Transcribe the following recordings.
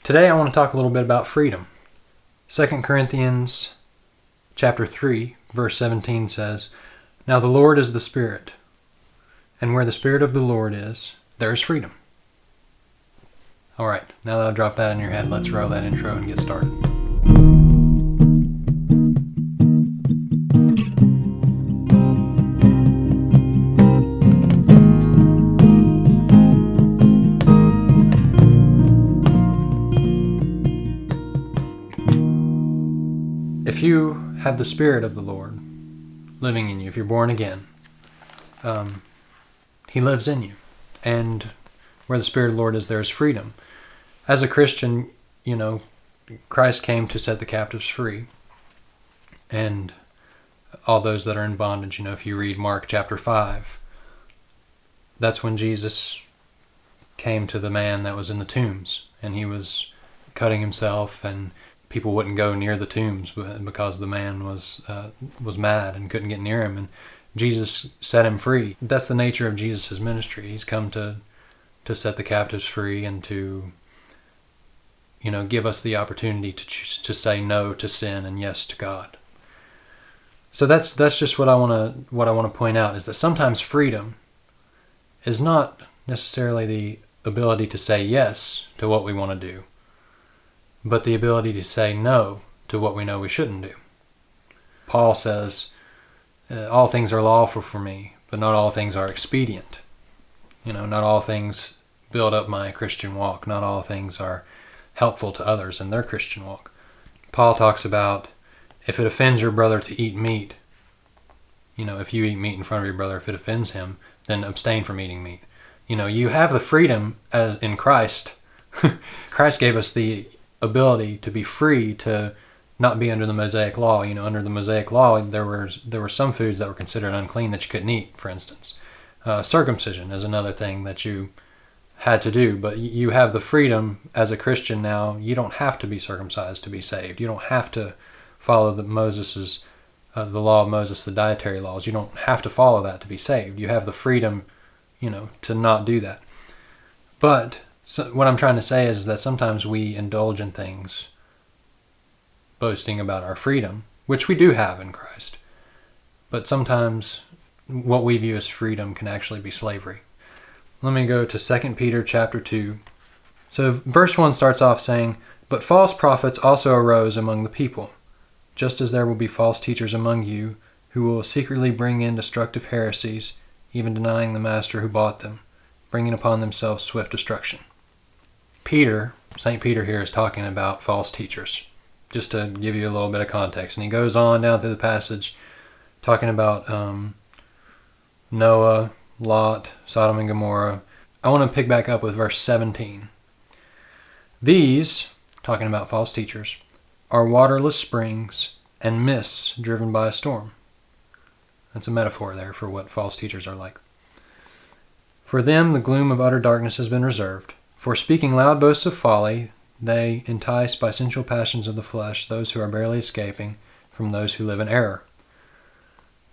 Today I want to talk a little bit about freedom. 2 Corinthians chapter 3, verse 17 says, "Now the Lord is the Spirit, and where the Spirit of the Lord is, there is freedom." All right, now that I've dropped that in your head, let's roll that intro and get started. If you have the Spirit of the Lord living in you, if you're born again, He lives in you. And where the Spirit of the Lord is, there is freedom. As a Christian, Christ came to set the captives free. And all those that are in bondage, if you read Mark chapter 5, that's when Jesus came to the man that was in the tombs. And he was cutting himself, and people wouldn't go near the tombs because the man was mad and couldn't get near him. And Jesus set him free. That's the nature of Jesus' ministry. He's come to set the captives free and to give us the opportunity to say no to sin and yes to God. So that's just what I want to point out, is that sometimes freedom is not necessarily the ability to say yes to what we want to do, but the ability to say no to what we know we shouldn't do. Paul says, all things are lawful for me, but not all things are expedient. Not all things build up my Christian walk. Not all things are helpful to others in their Christian walk. Paul talks about, if it offends your brother to eat meat, if you eat meat in front of your brother, if it offends him, then abstain from eating meat. You have the freedom as in Christ. Christ gave us the ability to be free to not be under the Mosaic law. Under the Mosaic law, there were some foods that were considered unclean that you couldn't eat, for instance. Circumcision is another thing that you had to do, but you have the freedom as a Christian now. You don't have to be circumcised to be saved. You don't have to follow the law of Moses, the dietary laws. You don't have to follow that to be saved. You have the freedom, to not do that. But what I'm trying to say is that sometimes we indulge in things boasting about our freedom, which we do have in Christ. But sometimes what we view as freedom can actually be slavery. Let me go to 2 Peter chapter 2. So verse 1 starts off saying, "But false prophets also arose among the people, just as there will be false teachers among you, who will secretly bring in destructive heresies, even denying the master who bought them, bringing upon themselves swift destruction." St. Peter here is talking about false teachers, just to give you a little bit of context. And he goes on down through the passage talking about Noah, Lot, Sodom and Gomorrah. I want to pick back up with verse 17. "These," talking about false teachers, "are waterless springs and mists driven by a storm." That's a metaphor there for what false teachers are like. "For them the gloom of utter darkness has been reserved. For speaking loud boasts of folly, they entice by sensual passions of the flesh those who are barely escaping from those who live in error."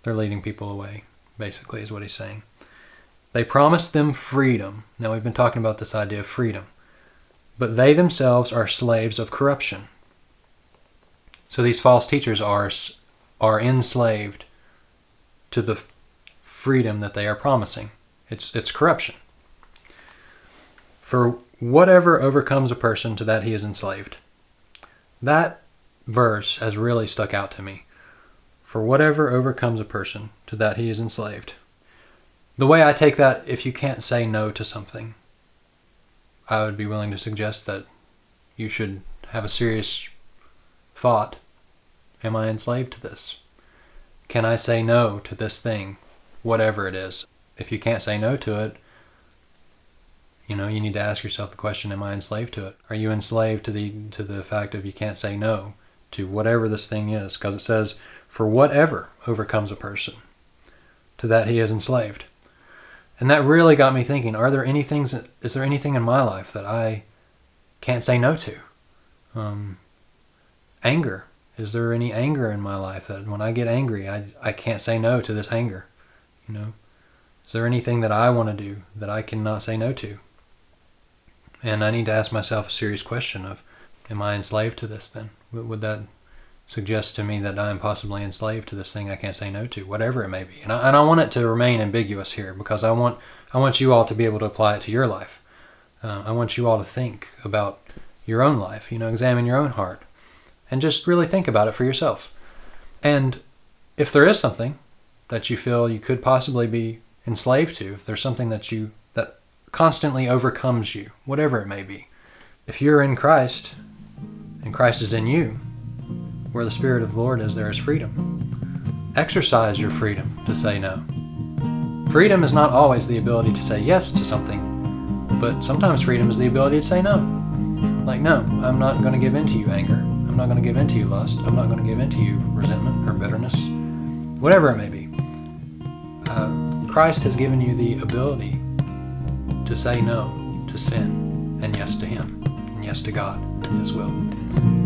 They're leading people away, basically, is what he's saying. "They promise them freedom." Now, we've been talking about this idea of freedom. "But they themselves are slaves of corruption." So these false teachers are enslaved to the freedom that they are promising. It's corruption. "For whatever overcomes a person, to that he is enslaved." That verse has really stuck out to me. For whatever overcomes a person, to that he is enslaved. The way I take that, if you can't say no to something, I would be willing to suggest that you should have a serious thought. Am I enslaved to this? Can I say no to this thing, whatever it is? If you can't say no to it, you need to ask yourself the question, am I enslaved to it? Are you enslaved to the fact of you can't say no to whatever this thing is? Because it says, for whatever overcomes a person, to that he is enslaved. And that really got me thinking, is there anything in my life that I can't say no to? Anger. Is there any anger in my life that when I get angry, I can't say no to this anger? Is there anything that I want to do that I cannot say no to? And I need to ask myself a serious question of, am I enslaved to this then? Would that suggest to me that I am possibly enslaved to this thing I can't say no to, whatever it may be? And I want it to remain ambiguous here, because I want you all to be able to apply it to your life. I want you all to think about your own life, examine your own heart, and just really think about it for yourself. And if there is something that you feel you could possibly be enslaved to, if there's something that constantly overcomes you, whatever it may be, if you're in Christ and Christ is in you, where the Spirit of the Lord is, there is freedom. Exercise your freedom to say no. Freedom is not always the ability to say yes to something, but sometimes freedom is the ability to say no. Like, no, I'm not going to give in to you anger. I'm not going to give in to you lust. I'm not going to give in to you resentment or bitterness, whatever it may be. Christ has given you the ability to say no to sin and yes to Him and yes to God and His will.